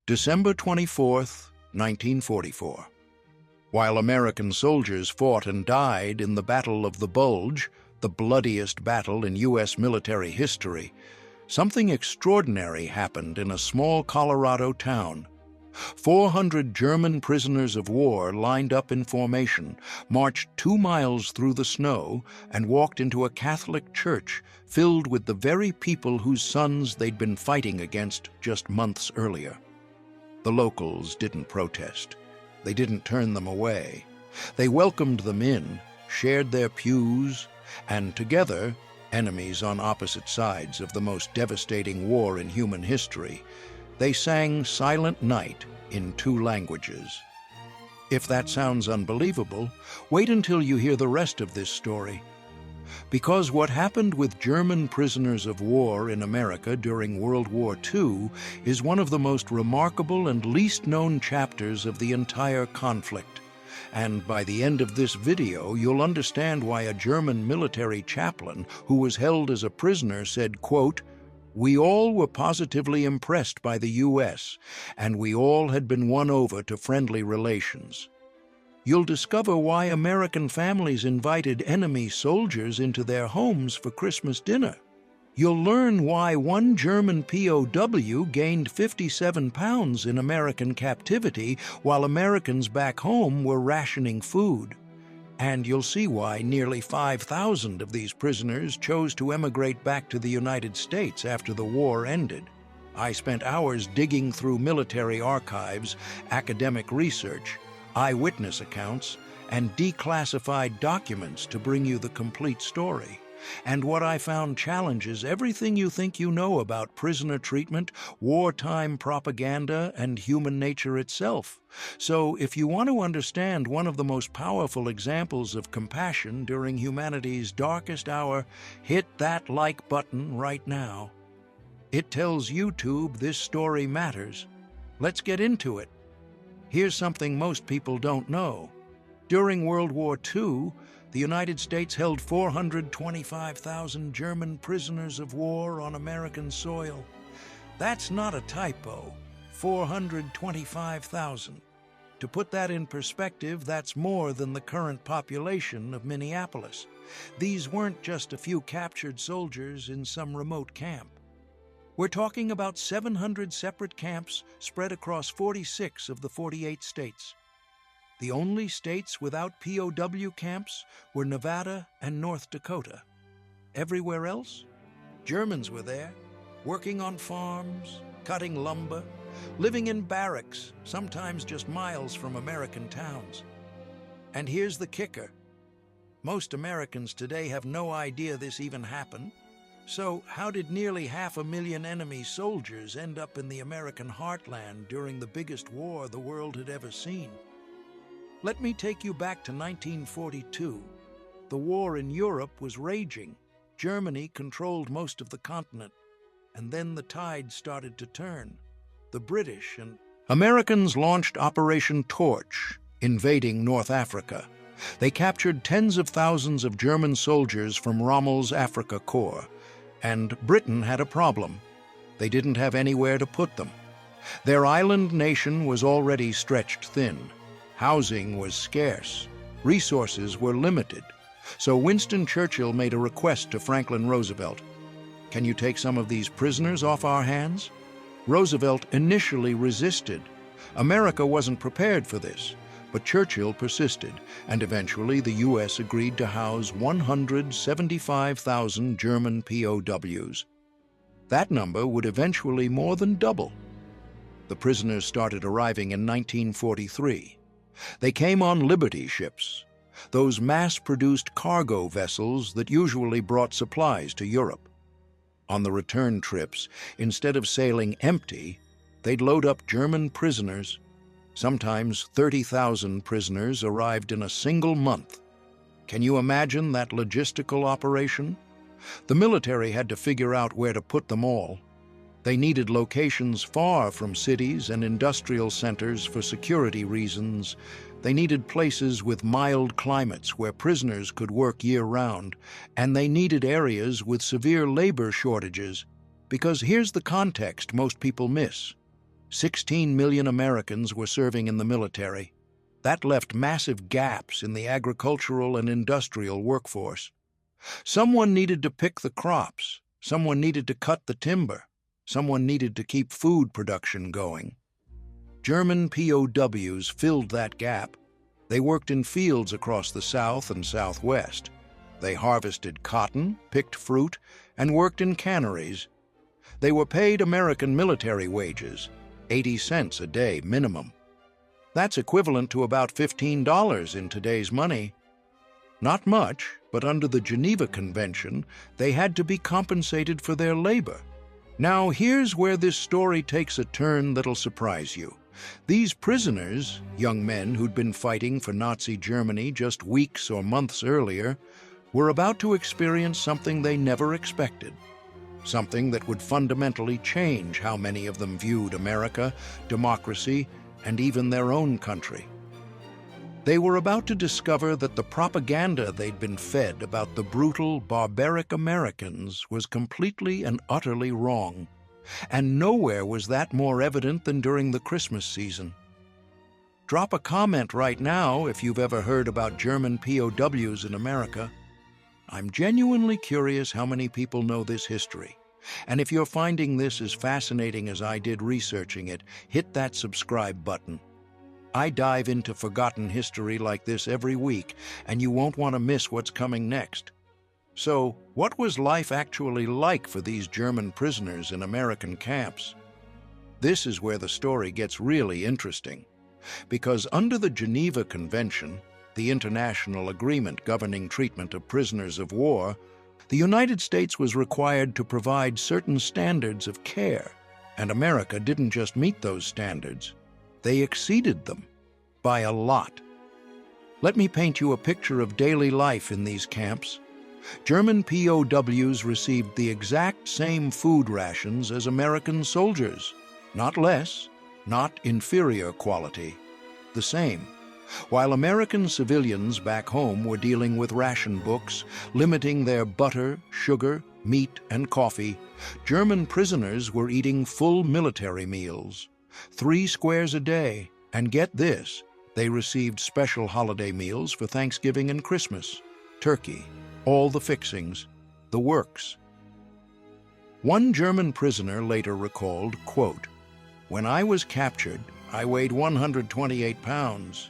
December 24th, 1944. While American soldiers fought and died in the Battle of the Bulge, the bloodiest battle in U.S. military history, something extraordinary happened in a small Colorado town. 400 German prisoners of war lined up in formation, marched 2 miles through the snow, and walked into a Catholic church filled with the very people whose sons they'd been fighting against just months earlier. The locals didn't protest. They didn't turn them away. They welcomed them in, shared their pews, and together, enemies on opposite sides of the most devastating war in human history, they sang Silent Night in 2 languages. If that sounds unbelievable, wait until you hear the rest of this story. Because what happened with German prisoners of war in America during World War II is one of the most remarkable and least known chapters of the entire conflict. And by the end of this video, you'll understand why a German military chaplain who was held as a prisoner said, quote, "We all were positively impressed by the U.S., and we all had been won over to friendly relations." You'll discover why American families invited enemy soldiers into their homes for Christmas dinner. You'll learn why one German POW gained 57 pounds in American captivity while Americans back home were rationing food. And you'll see why nearly 5,000 of these prisoners chose to emigrate back to the United States after the war ended. I spent hours digging through military archives, academic research, eyewitness accounts, and declassified documents to bring you the complete story. And what I found challenges everything you think you know about prisoner treatment, wartime propaganda, and human nature itself. So if you want to understand one of the most powerful examples of compassion during humanity's darkest hour, hit that like button right now. It tells YouTube this story matters. Let's get into it. Here's something most people don't know. During World War II, the United States held 425,000 German prisoners of war on American soil. That's not a typo, 425,000. To put that in perspective, that's more than the current population of Minneapolis. These weren't just a few captured soldiers in some remote camp. We're talking about 700 separate camps spread across 46 of the 48 states. The only states without POW camps were Nevada and North Dakota. Everywhere else, Germans were there, working on farms, cutting lumber, living in barracks, sometimes just miles from American towns. And here's the kicker. Most Americans today have no idea this even happened. So how did nearly 500,000 enemy soldiers end up in the American heartland during the biggest war the world had ever seen? Let me take you back to 1942. The war in Europe was raging. Germany controlled most of the continent. And then the tide started to turn. The British and Americans launched Operation Torch, invading North Africa. They captured tens of thousands of German soldiers from Rommel's Afrika Korps. And Britain had a problem. They didn't have anywhere to put them. Their island nation was already stretched thin. Housing was scarce. Resources were limited. So Winston Churchill made a request to Franklin Roosevelt. "Can you take some of these prisoners off our hands?" Roosevelt initially resisted. America wasn't prepared for this. But Churchill persisted, and eventually the U.S. agreed to house 175,000 German POWs. That number would eventually more than double. The prisoners started arriving in 1943. They came on Liberty ships, those mass-produced cargo vessels that usually brought supplies to Europe. On the return trips, instead of sailing empty, they'd load up German prisoners. Sometimes 30,000 prisoners arrived in a single month. Can you imagine that logistical operation? The military had to figure out where to put them all. They needed locations far from cities and industrial centers for security reasons. They needed places with mild climates where prisoners could work year-round, and they needed areas with severe labor shortages. Because here's the context most people miss. 16 million Americans were serving in the military. That left massive gaps in the agricultural and industrial workforce. Someone needed to pick the crops. Someone needed to cut the timber. Someone needed to keep food production going. German POWs filled that gap. They worked in fields across the South and Southwest. They harvested cotton, picked fruit, and worked in canneries. They were paid American military wages, 80 cents a day minimum. That's equivalent to about $15 in today's money. Not much, but under the Geneva Convention, they had to be compensated for their labor. Now, here's where this story takes a turn that'll surprise you. These prisoners, young men who'd been fighting for Nazi Germany just weeks or months earlier, were about to experience something they never expected. Something that would fundamentally change how many of them viewed America, democracy, and even their own country. They were about to discover that the propaganda they'd been fed about the brutal, barbaric Americans was completely and utterly wrong. And nowhere was that more evident than during the Christmas season. Drop a comment right now if you've ever heard about German POWs in America. I'm genuinely curious how many people know this history. And if you're finding this as fascinating as I did researching it, hit that subscribe button. I dive into forgotten history like this every week, and you won't want to miss what's coming next. So, what was life actually like for these German prisoners in American camps? This is where the story gets really interesting. Because under the Geneva Convention, the international agreement governing treatment of prisoners of war, the United States was required to provide certain standards of care, and America didn't just meet those standards. They exceeded them by a lot. Let me paint you a picture of daily life in these camps. German POWs received the exact same food rations as American soldiers. Not less, not inferior quality. The same. While American civilians back home were dealing with ration books, limiting their butter, sugar, meat, and coffee, German prisoners were eating full military meals. 3 squares a day, and get this, they received special holiday meals for Thanksgiving and Christmas. Turkey, all the fixings, the works. One German prisoner later recalled, quote, "When I was captured, I weighed 128 pounds.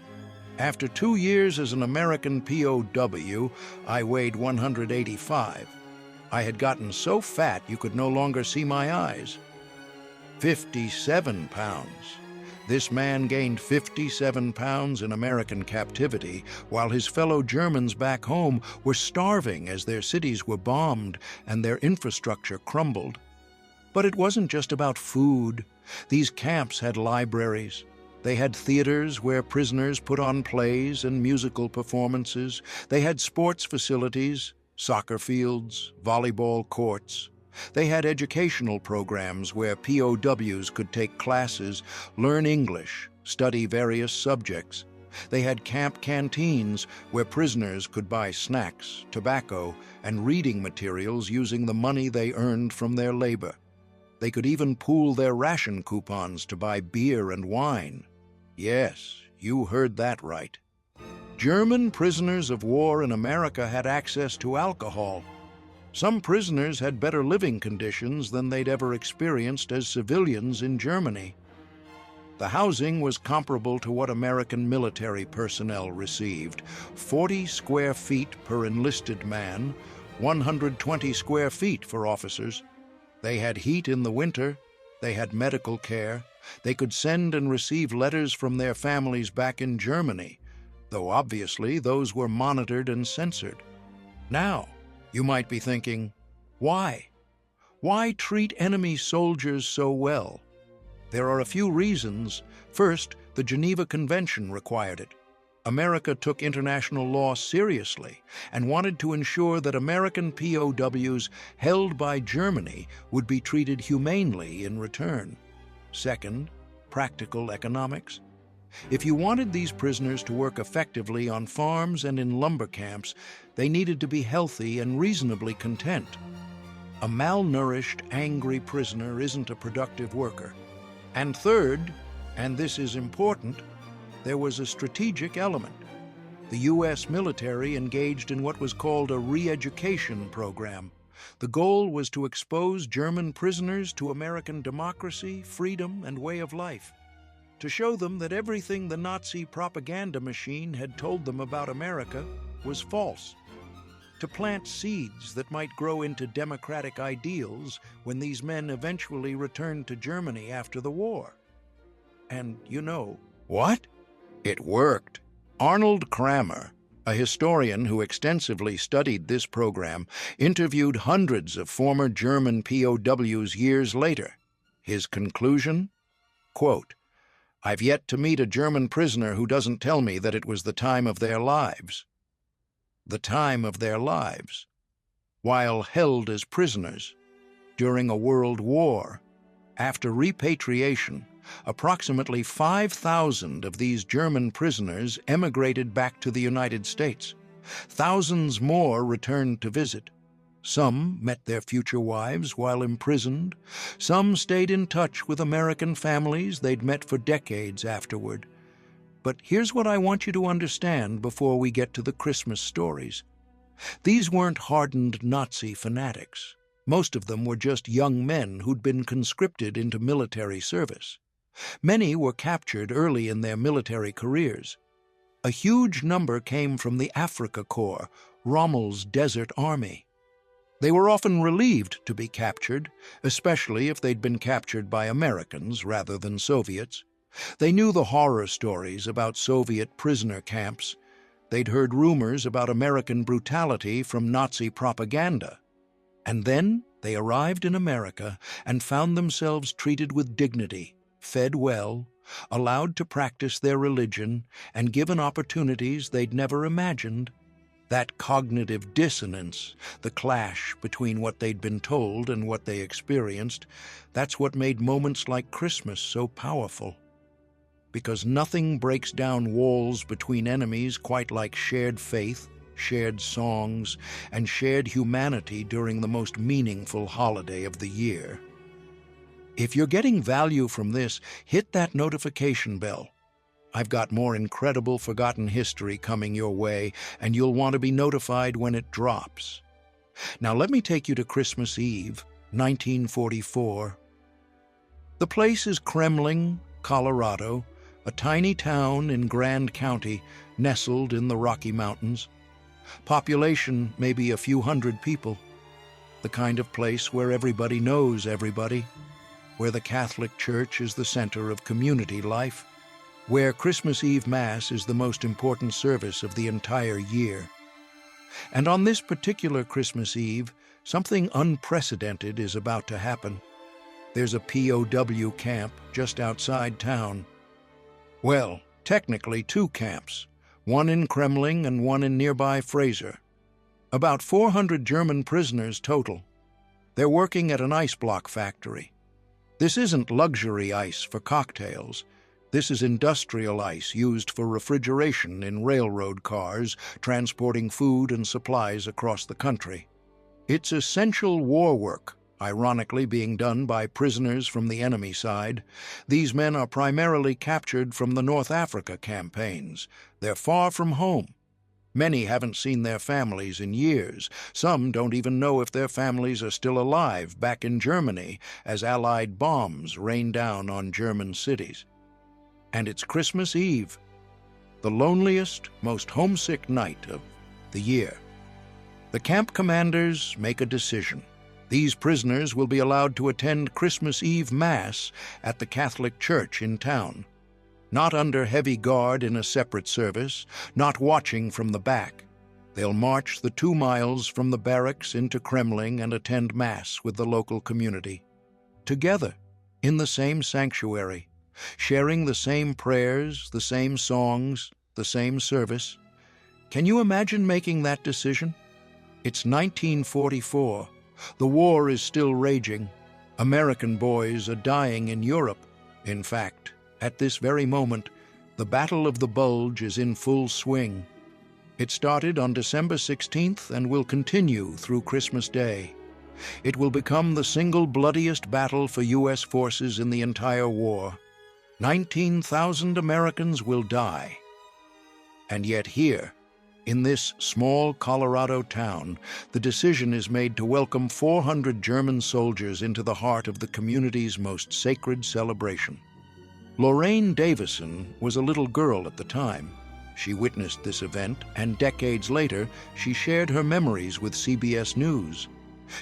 After 2 years as an American POW, I weighed 185. I had gotten so fat you could no longer see my eyes. 57 pounds. This man gained 57 pounds in American captivity, while his fellow Germans back home were starving as their cities were bombed and their infrastructure crumbled. But it wasn't just about food. These camps had libraries. They had theaters where prisoners put on plays and musical performances. They had sports facilities, soccer fields, volleyball courts. They had educational programs where POWs could take classes, learn English, study various subjects. They had camp canteens where prisoners could buy snacks, tobacco, and reading materials using the money they earned from their labor. They could even pool their ration coupons to buy beer and wine. Yes, you heard that right. German prisoners of war in America had access to alcohol. Some prisoners had better living conditions than they'd ever experienced as civilians in Germany. The housing was comparable to what American military personnel received: 40 square feet per enlisted man, 120 square feet for officers. They had heat in the winter. They had medical care. They could send and receive letters from their families back in Germany, though obviously those were monitored and censored. Now, you might be thinking, why? Why treat enemy soldiers so well? There are a few reasons. First, the Geneva Convention required it. America took international law seriously and wanted to ensure that American POWs held by Germany would be treated humanely in return. Second, practical economics. If you wanted these prisoners to work effectively on farms and in lumber camps, they needed to be healthy and reasonably content. A malnourished, angry prisoner isn't a productive worker. And third, and this is important, there was a strategic element. The U.S. military engaged in what was called a re-education program. The goal was to expose German prisoners to American democracy, freedom, and way of life, to show them that everything the Nazi propaganda machine had told them about America was false, to plant seeds that might grow into democratic ideals when these men eventually returned to Germany after the war. And you know what? It worked. Arnold Kramer, a historian who extensively studied this program, interviewed hundreds of former German POWs years later. His conclusion? Quote, "I've yet to meet a German prisoner who doesn't tell me that it was the time of their lives." The time of their lives. While held as prisoners during a world war, after repatriation, approximately 5,000 of these German prisoners emigrated back to the United States. Thousands more returned to visit. Some met their future wives while imprisoned. Some stayed in touch with American families they'd met for decades afterward. But here's what I want you to understand before we get to the Christmas stories. These weren't hardened Nazi fanatics. Most of them were just young men who'd been conscripted into military service. Many were captured early in their military careers. A huge number came from the Afrika Korps, Rommel's desert army. They were often relieved to be captured, especially if they'd been captured by Americans rather than Soviets. They knew the horror stories about Soviet prisoner camps. They'd heard rumors about American brutality from Nazi propaganda. And then they arrived in America and found themselves treated with dignity, fed well, allowed to practice their religion, and given opportunities they'd never imagined. That cognitive dissonance, the clash between what they'd been told and what they experienced, that's what made moments like Christmas so powerful. Because nothing breaks down walls between enemies quite like shared faith, shared songs, and shared humanity during the most meaningful holiday of the year. If you're getting value from this, hit that notification bell. I've got more incredible forgotten history coming your way, and you'll want to be notified when it drops. Now let me take you to Christmas Eve, 1944. The place is Kremling, Colorado, a tiny town in Grand County nestled in the Rocky Mountains. Population maybe a few hundred people. The kind of place where everybody knows everybody, where the Catholic Church is the center of community life, where Christmas Eve Mass is the most important service of the entire year. And on this particular Christmas Eve, something unprecedented is about to happen. There's a POW camp just outside town. Well, technically two camps, one in Kremling and one in nearby Fraser. About 400 German prisoners total. They're working at an ice block factory. This isn't luxury ice for cocktails. This is industrial ice used for refrigeration in railroad cars transporting food and supplies across the country. It's essential war work, ironically being done by prisoners from the enemy side. These men are primarily captured from the North Africa campaigns. They're far from home. Many haven't seen their families in years. Some don't even know if their families are still alive back in Germany as Allied bombs rain down on German cities. And it's Christmas Eve, the loneliest, most homesick night of the year. The camp commanders make a decision. These prisoners will be allowed to attend Christmas Eve Mass at the Catholic Church in town. Not under heavy guard in a separate service, not watching from the back. They'll march the 2 miles from the barracks into Kremling and attend Mass with the local community. Together, in the same sanctuary, sharing the same prayers, the same songs, the same service. Can you imagine making that decision? It's 1944. The war is still raging. American boys are dying in Europe. In fact, at this very moment, the Battle of the Bulge is in full swing. It started on December 16th and will continue through Christmas Day. It will become the single bloodiest battle for U.S. forces in the entire war. 19,000 Americans will die. And yet here, in this small Colorado town, the decision is made to welcome 400 German soldiers into the heart of the community's most sacred celebration. Lorraine Davison was a little girl at the time. She witnessed this event, and decades later, she shared her memories with CBS News.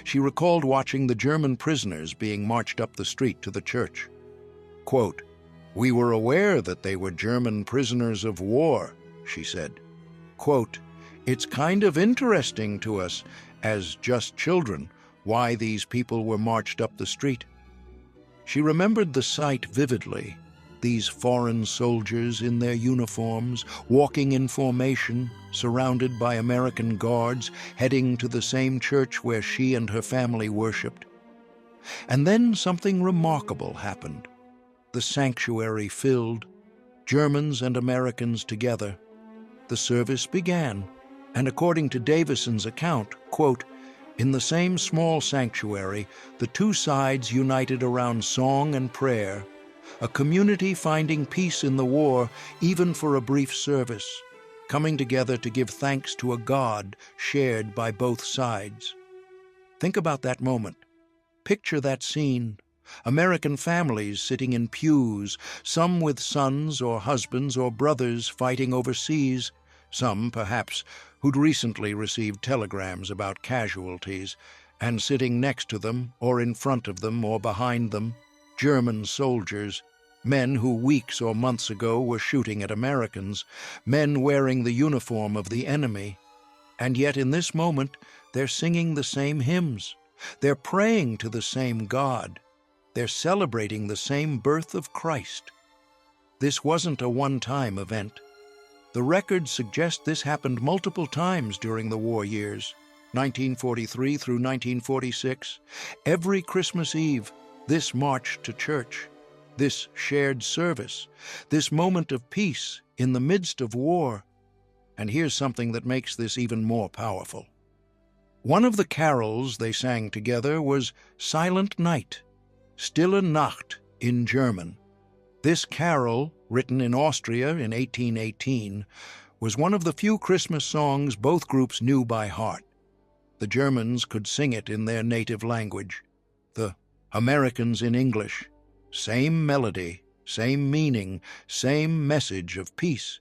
She recalled watching the German prisoners being marched up the street to the church. Quote, "We were aware that they were German prisoners of war," she said. Quote, "It's kind of interesting to us, as just children, why these people were marched up the street." She remembered the sight vividly. These foreign soldiers in their uniforms, walking in formation, surrounded by American guards, heading to the same church where she and her family worshipped. And then something remarkable happened. The sanctuary filled, Germans and Americans together. The service began, and according to Davison's account, quote, "In the same small sanctuary, the two sides united around song and prayer, a community finding peace in the war even for a brief service, coming together to give thanks to a God shared by both sides." Think about that moment. Picture that scene. American families sitting in pews, some with sons or husbands or brothers fighting overseas, some, perhaps, who'd recently received telegrams about casualties, and sitting next to them, or in front of them, or behind them, German soldiers, men who weeks or months ago were shooting at Americans, men wearing the uniform of the enemy. And yet in this moment, they're singing the same hymns. They're praying to the same God. They're celebrating the same birth of Christ. This wasn't a one-time event. The records suggest this happened multiple times during the war years, 1943 through 1946. Every Christmas Eve, this march to church, this shared service, this moment of peace in the midst of war. And here's something that makes this even more powerful. One of the carols they sang together was Silent Night, Stille Nacht in German. This carol, written in Austria in 1818, was one of the few Christmas songs both groups knew by heart. The Germans could sing it in their native language, the Americans in English. Same melody, same meaning, same message of peace.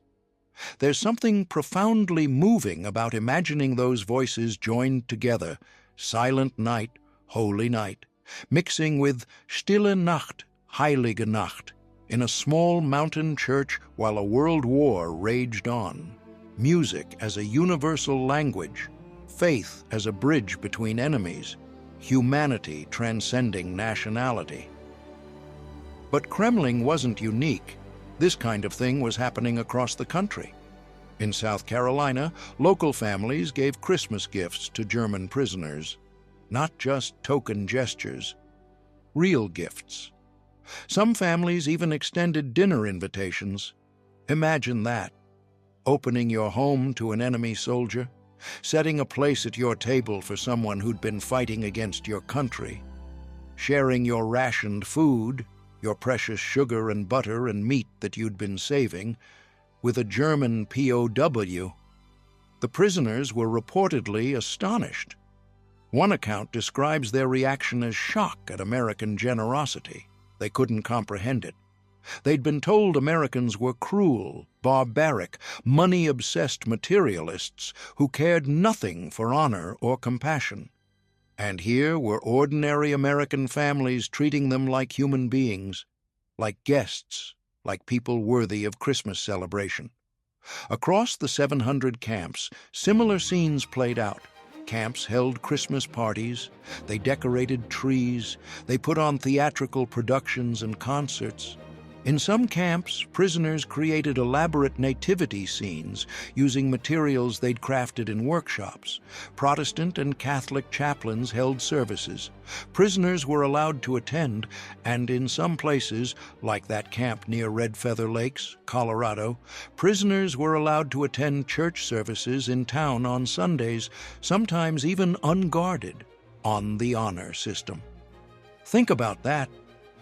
There's something profoundly moving about imagining those voices joined together, Silent Night, Holy Night, mixing with Stille Nacht, Heilige Nacht, in a small mountain church while a world war raged on. Music as a universal language, faith as a bridge between enemies, humanity transcending nationality. But Kremlin wasn't unique. This kind of thing was happening across the country. In South Carolina, local families gave Christmas gifts to German prisoners. Not just token gestures, real gifts. Some families even extended dinner invitations. Imagine that. Opening your home to an enemy soldier, setting a place at your table for someone who'd been fighting against your country, sharing your rationed food, your precious sugar and butter and meat that you'd been saving, with a German POW. The prisoners were reportedly astonished. One account describes their reaction as shock at American generosity. They couldn't comprehend it. They'd been told Americans were cruel, barbaric, money-obsessed materialists who cared nothing for honor or compassion. And here were ordinary American families treating them like human beings, like guests, like people worthy of Christmas celebration. Across the 700 camps, similar scenes played out. Camps held Christmas parties, they decorated trees, they put on theatrical productions and concerts. In some camps, prisoners created elaborate nativity scenes using materials they'd crafted in workshops. Protestant and Catholic chaplains held services. Prisoners were allowed to attend, and in some places, like that camp near Red Feather Lakes, Colorado, prisoners were allowed to attend church services in town on Sundays, sometimes even unguarded. on the honor system. Think about that.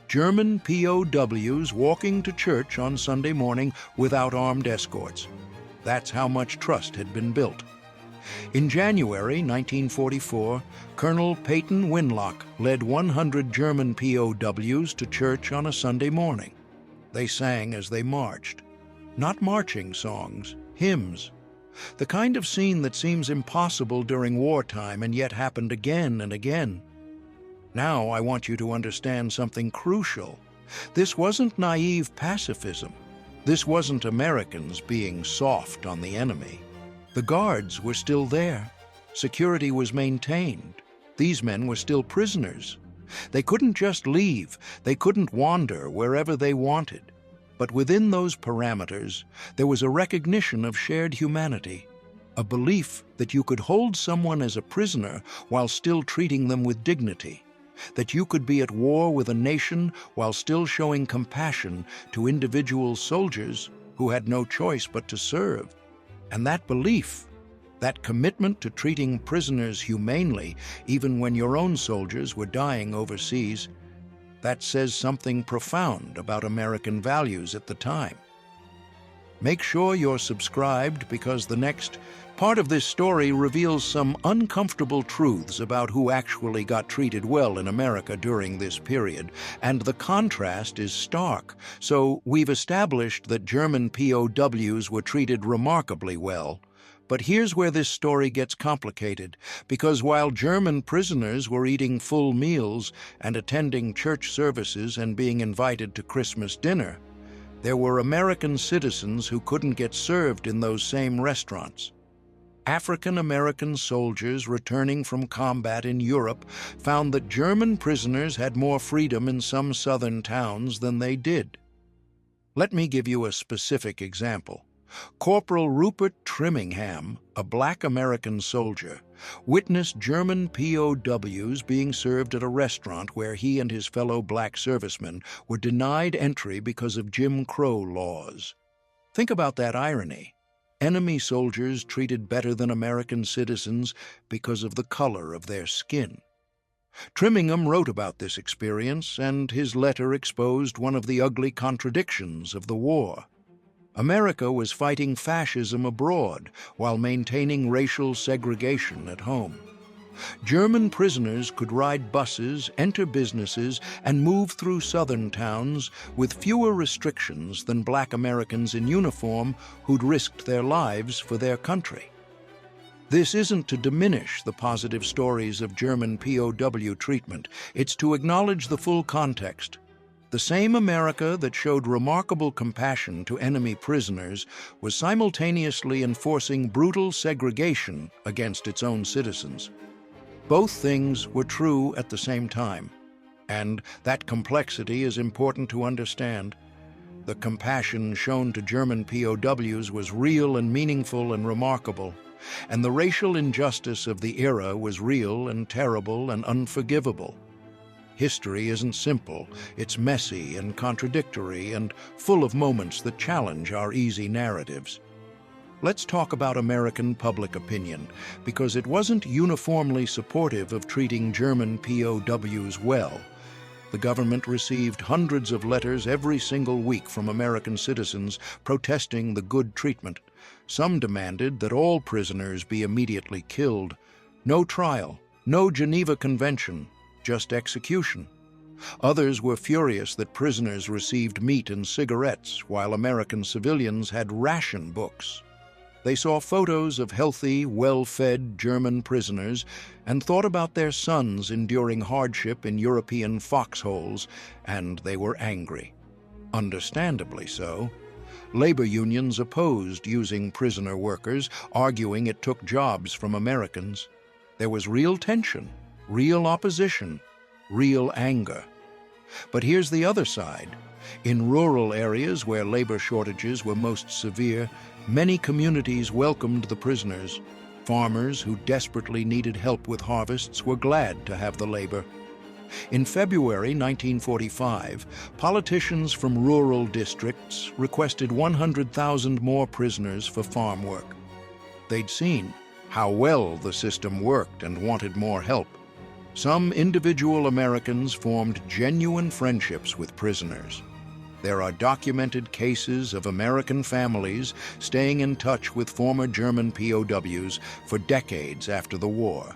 German POWs walking to church on Sunday morning without armed escorts. That's how much trust had been built. In January 1944, Colonel Peyton Winlock led 100 German POWs to church on a Sunday morning. They sang as they marched. Not marching songs, hymns. The kind of scene that seems impossible during wartime and yet happened again and again. Now I want you to understand something crucial. This wasn't naive pacifism. This wasn't Americans being soft on the enemy. The guards were still there. Security was maintained. These men were still prisoners. They couldn't just leave. They couldn't wander wherever they wanted. But within those parameters, there was a recognition of shared humanity, a belief that you could hold someone as a prisoner while still treating them with dignity, that you could be at war with a nation while still showing compassion to individual soldiers who had no choice but to serve. And that belief, that commitment to treating prisoners humanely, even when your own soldiers were dying overseas, that says something profound about American values at the time. Make sure you're subscribed, because the next part of this story reveals some uncomfortable truths about who actually got treated well in America during this period, and the contrast is stark. So we've established that German POWs were treated remarkably well. But here's where this story gets complicated, because while German prisoners were eating full meals and attending church services and being invited to Christmas dinner, there were American citizens who couldn't get served in those same restaurants. African-American soldiers returning from combat in Europe found that German prisoners had more freedom in some southern towns than they did. Let me give you a specific example. Corporal Rupert Trimmingham, a black American soldier, witnessed German POWs being served at a restaurant where he and his fellow black servicemen were denied entry because of Jim Crow laws. Think about that irony. Enemy soldiers treated better than American citizens because of the color of their skin. Trimmingham wrote about this experience, and his letter exposed one of the ugly contradictions of the war. America was fighting fascism abroad while maintaining racial segregation at home. German prisoners could ride buses, enter businesses, and move through southern towns with fewer restrictions than black Americans in uniform who'd risked their lives for their country. This isn't to diminish the positive stories of German POW treatment. It's to acknowledge the full context. The same America that showed remarkable compassion to enemy prisoners was simultaneously enforcing brutal segregation against its own citizens. Both things were true at the same time, and that complexity is important to understand. The compassion shown to German POWs was real and meaningful and remarkable, and the racial injustice of the era was real and terrible and unforgivable. History isn't simple. It's messy and contradictory and full of moments that challenge our easy narratives. Let's talk about American public opinion, because it wasn't uniformly supportive of treating German POWs well. The government received hundreds of letters every single week from American citizens protesting the good treatment. Some demanded that all prisoners be immediately killed. No trial, no Geneva Convention, just execution. Others were furious that prisoners received meat and cigarettes while American civilians had ration books. They saw photos of healthy, well-fed German prisoners and thought about their sons enduring hardship in European foxholes, and they were angry. Understandably so. Labor unions opposed using prisoner workers, arguing it took jobs from Americans. There was real tension, real opposition, real anger. But here's the other side. In rural areas where labor shortages were most severe, many communities welcomed the prisoners. Farmers who desperately needed help with harvests were glad to have the labor. In February 1945, politicians from rural districts requested 100,000 more prisoners for farm work. They'd seen how well the system worked and wanted more help. Some individual Americans formed genuine friendships with prisoners. There are documented cases of American families staying in touch with former German POWs for decades after the war.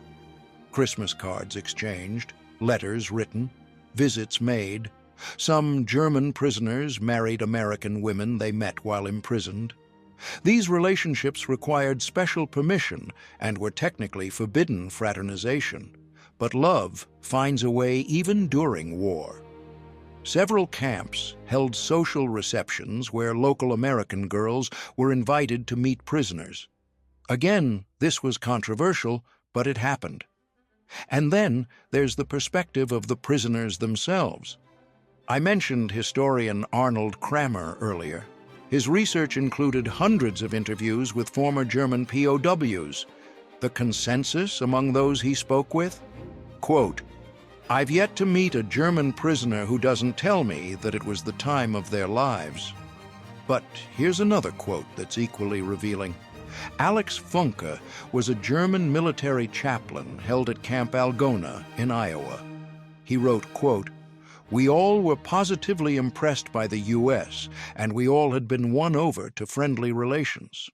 Christmas cards exchanged, letters written, visits made. Some German prisoners married American women they met while imprisoned. These relationships required special permission and were technically forbidden fraternization. But love finds a way even during war. Several camps held social receptions where local American girls were invited to meet prisoners. Again, this was controversial, but it happened. And then there's the perspective of the prisoners themselves. I mentioned historian Arnold Kramer earlier. His research included hundreds of interviews with former German POWs. The consensus among those he spoke with? Quote, "I've yet to meet a German prisoner who doesn't tell me that it was the time of their lives." But here's another quote that's equally revealing. Alex Funke was a German military chaplain held at Camp Algona in Iowa. He wrote, quote, "We all were positively impressed by the U.S., and we all had been won over to friendly relations."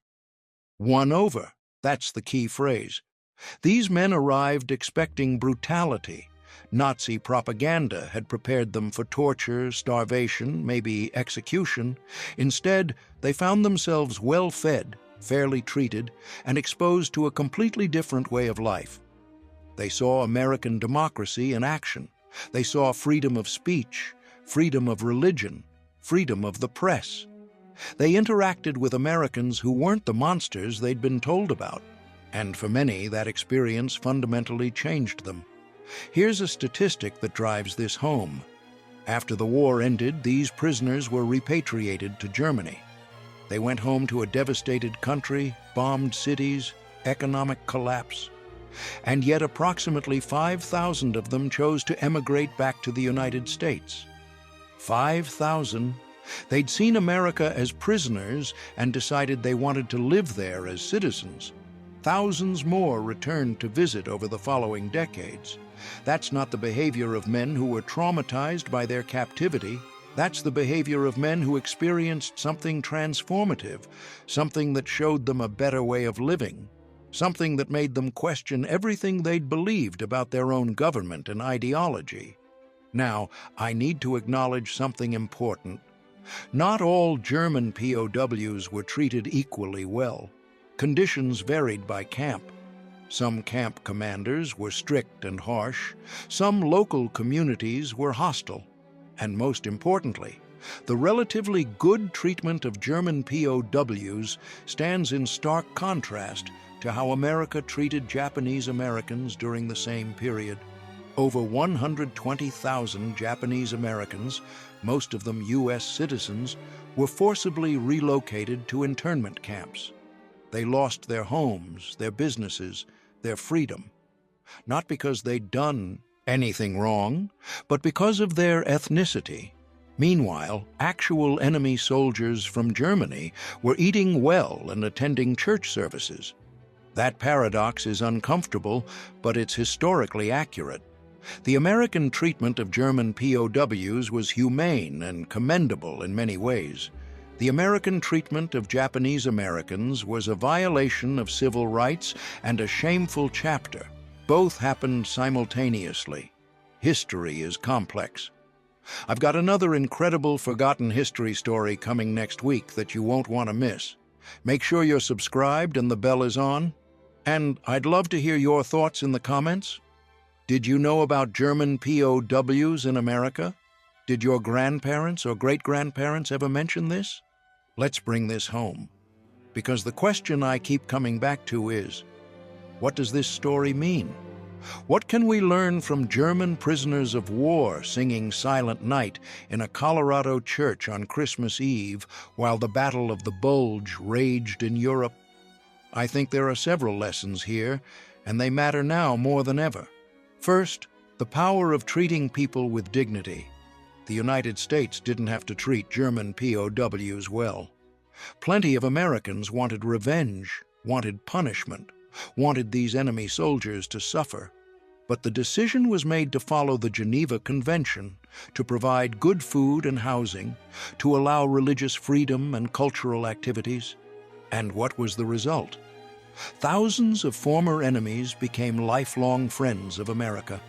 Won over, that's the key phrase. These men arrived expecting brutality. Nazi propaganda had prepared them for torture, starvation, maybe execution. Instead, they found themselves well-fed, fairly treated, and exposed to a completely different way of life. They saw American democracy in action. They saw freedom of speech, freedom of religion, freedom of the press. They interacted with Americans who weren't the monsters they'd been told about. And for many, that experience fundamentally changed them. Here's a statistic that drives this home. After the war ended, these prisoners were repatriated to Germany. They went home to a devastated country, bombed cities, economic collapse. And yet approximately 5,000 of them chose to emigrate back to the United States. 5,000. They'd seen America as prisoners and decided they wanted to live there as citizens. Thousands more returned to visit over the following decades. That's not the behavior of men who were traumatized by their captivity. That's the behavior of men who experienced something transformative, something that showed them a better way of living, something that made them question everything they'd believed about their own government and ideology. Now, I need to acknowledge something important. Not all German POWs were treated equally well. Conditions varied by camp. Some camp commanders were strict and harsh. Some local communities were hostile. And most importantly, the relatively good treatment of German POWs stands in stark contrast to how America treated Japanese Americans during the same period. Over 120,000 Japanese Americans, most of them U.S. citizens, were forcibly relocated to internment camps. They lost their homes, their businesses, their freedom. Not because they'd done anything wrong, but because of their ethnicity. Meanwhile, actual enemy soldiers from Germany were eating well and attending church services. That paradox is uncomfortable, but it's historically accurate. The American treatment of German POWs was humane and commendable in many ways. The American treatment of Japanese Americans was a violation of civil rights and a shameful chapter. Both happened simultaneously. History is complex. I've got another incredible forgotten history story coming next week that you won't want to miss. Make sure you're subscribed and the bell is on. And I'd love to hear your thoughts in the comments. Did you know about German POWs in America? Did your grandparents or great-grandparents ever mention this? Let's bring this home. Because the question I keep coming back to is, what does this story mean? What can we learn from German prisoners of war singing Silent Night in a Colorado church on Christmas Eve while the Battle of the Bulge raged in Europe? I think there are several lessons here, and they matter now more than ever. First, the power of treating people with dignity. The United States didn't have to treat German POWs well. Plenty of Americans wanted revenge, wanted punishment, wanted these enemy soldiers to suffer. But the decision was made to follow the Geneva Convention, to provide good food and housing, to allow religious freedom and cultural activities. And what was the result? Thousands of former enemies became lifelong friends of America.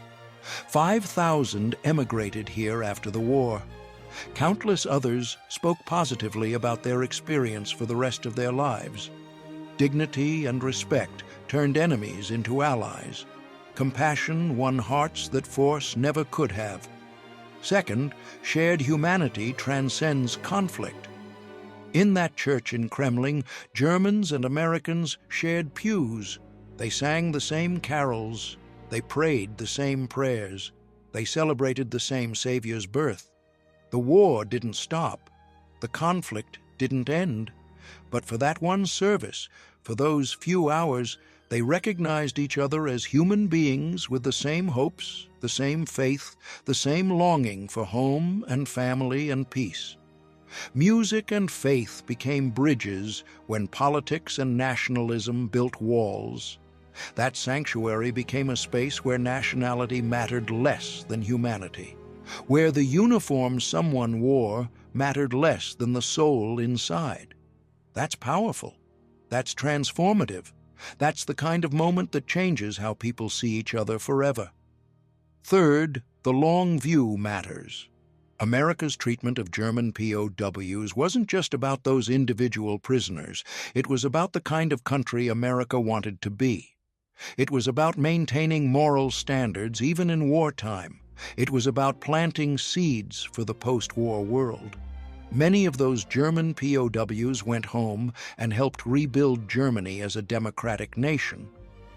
5,000 emigrated here after the war. Countless others spoke positively about their experience for the rest of their lives. Dignity and respect turned enemies into allies. Compassion won hearts that force never could have. Second, shared humanity transcends conflict. In that church in Kremlin, Germans and Americans shared pews. They sang the same carols. They prayed the same prayers. They celebrated the same Savior's birth. The war didn't stop. The conflict didn't end. But for that one service, for those few hours, they recognized each other as human beings with the same hopes, the same faith, the same longing for home and family and peace. Music and faith became bridges when politics and nationalism built walls. That sanctuary became a space where nationality mattered less than humanity, where the uniform someone wore mattered less than the soul inside. That's powerful. That's transformative. That's the kind of moment that changes how people see each other forever. Third, the long view matters. America's treatment of German POWs wasn't just about those individual prisoners. It was about the kind of country America wanted to be. It was about maintaining moral standards even in wartime. It was about planting seeds for the post-war world. Many of those German POWs went home and helped rebuild Germany as a democratic nation.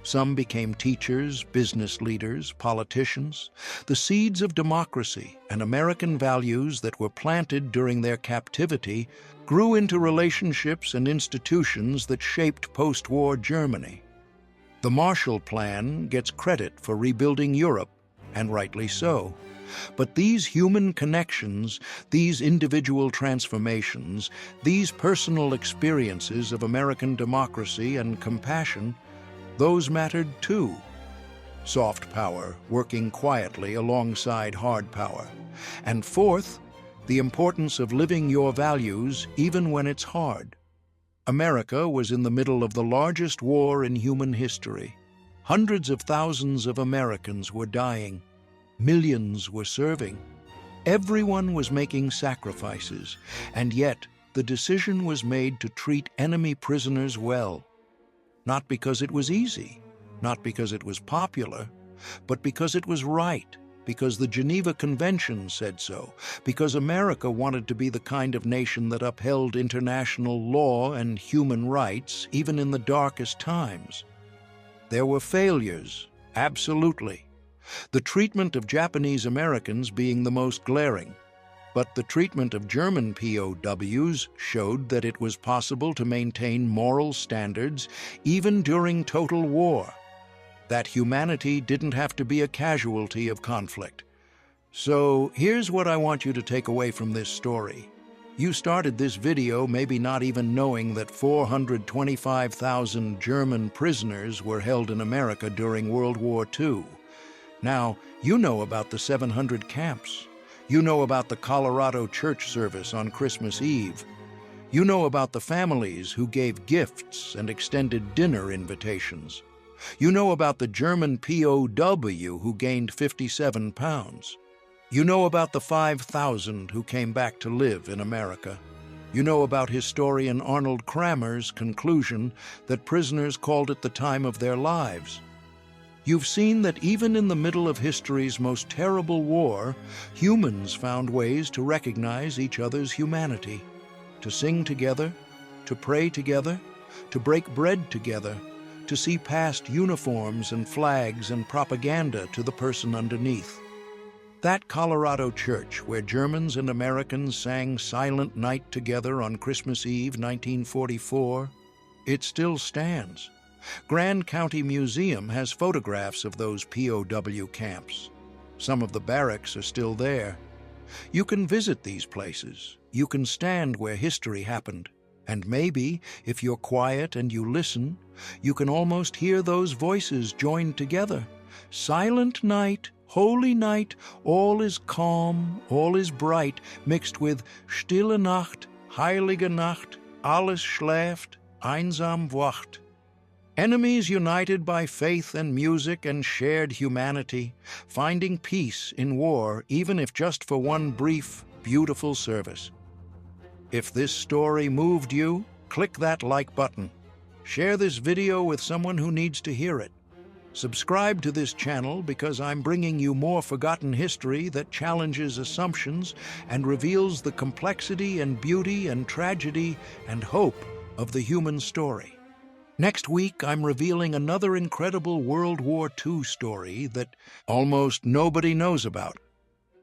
Some became teachers, business leaders, politicians. The seeds of democracy and American values that were planted during their captivity grew into relationships and institutions that shaped post-war Germany. The Marshall Plan gets credit for rebuilding Europe, and rightly so. But these human connections, these individual transformations, these personal experiences of American democracy and compassion, those mattered too. Soft power working quietly alongside hard power. And fourth, the importance of living your values even when it's hard. America was in the middle of the largest war in human history. Hundreds of thousands of Americans were dying. Millions were serving. Everyone was making sacrifices, and yet the decision was made to treat enemy prisoners well. Not because it was easy, not because it was popular, but because it was right, because the Geneva Convention said so, because America wanted to be the kind of nation that upheld international law and human rights even in the darkest times. There were failures, absolutely. The treatment of Japanese Americans being the most glaring. But the treatment of German POWs showed that it was possible to maintain moral standards even during total war, that humanity didn't have to be a casualty of conflict. So here's what I want you to take away from this story. You started this video maybe not even knowing that 425,000 German prisoners were held in America during World War II. Now, you know about the 700 camps. You know about the Colorado church service on Christmas Eve. You know about the families who gave gifts and extended dinner invitations. You know about the German POW who gained 57 pounds. You know about the 5,000 who came back to live in America. You know about historian Arnold Kramer's conclusion that prisoners called it the time of their lives. You've seen that even in the middle of history's most terrible war, humans found ways to recognize each other's humanity, to sing together, to pray together, to break bread together, to see past uniforms and flags and propaganda to the person underneath. That Colorado church where Germans and Americans sang Silent Night together on Christmas Eve, 1944, it still stands. Grand County Museum has photographs of those POW camps. Some of the barracks are still there. You can visit these places. You can stand where history happened. And maybe, if you're quiet and you listen, you can almost hear those voices joined together, Silent night, holy night, all is calm, all is bright, mixed with stille Nacht, heilige Nacht, alles schläft, einsam wacht. Enemies united by faith and music and shared humanity, finding peace in war, even if just for one brief, beautiful service. If this story moved you, click that like button. Share this video with someone who needs to hear it. Subscribe to this channel because I'm bringing you more forgotten history that challenges assumptions and reveals the complexity and beauty and tragedy and hope of the human story. Next week, I'm revealing another incredible World War II story that almost nobody knows about.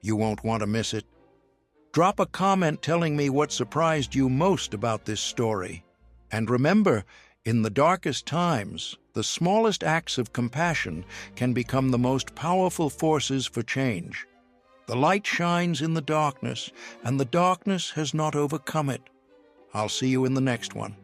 You won't want to miss it. Drop a comment telling me what surprised you most about this story. And remember, in the darkest times, the smallest acts of compassion can become the most powerful forces for change. The light shines in the darkness, and the darkness has not overcome it. I'll see you in the next one.